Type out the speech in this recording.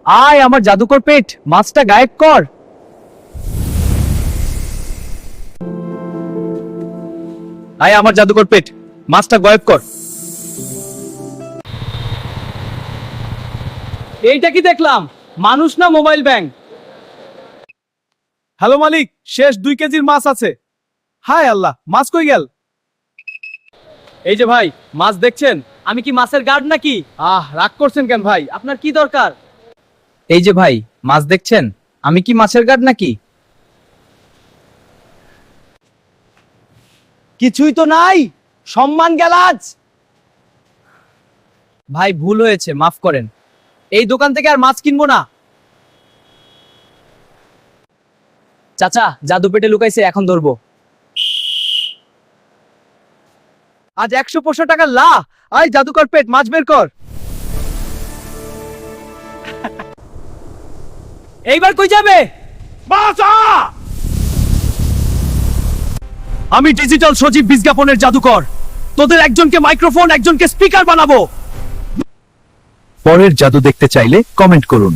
আয় আমার জাদুকর পেট, মাছটা গায়েব কর। আয় আমার জাদুকর পেট, মাছটা গায়েব কর। এইটা কি দেখলাম? মানুষ না মোবাইল ব্যাংক? হ্যালো মালিক, শেষ 2 কেজির মাছ আছে। হায় আল্লাহ, মাছ কই গেল? এই যে ভাই, মাছ দেখছেন? আমি কি মাছের গার্ড নাকি? রাগ করছেন কেন ভাই? আপনার কি দরকার? এই যে ভাই, মাছ দেখছেন? আমি কি মাছের গার্ড নাকি? কিছুই তো নাই, সম্মান গেল আজ। ভাই ভুল হয়েছে, মাফ করেন। এই দোকান থেকে আর মাছ কিনবো না। চাচা, জাদু পেটে লুকাইছে, এখন ধরবো। আজ 100 টাকা লা। আয় জাদুকর পেট, মাছ বের কর। এইবার কই যাবে? আমি ডিজিটাল সজীব বিজ্ঞাপনের জাদুকর। তোদের একজনকে মাইক্রোফোন, একজনকে স্পিকার বানাবো। পরের জাদু দেখতে চাইলে কমেন্ট করুন।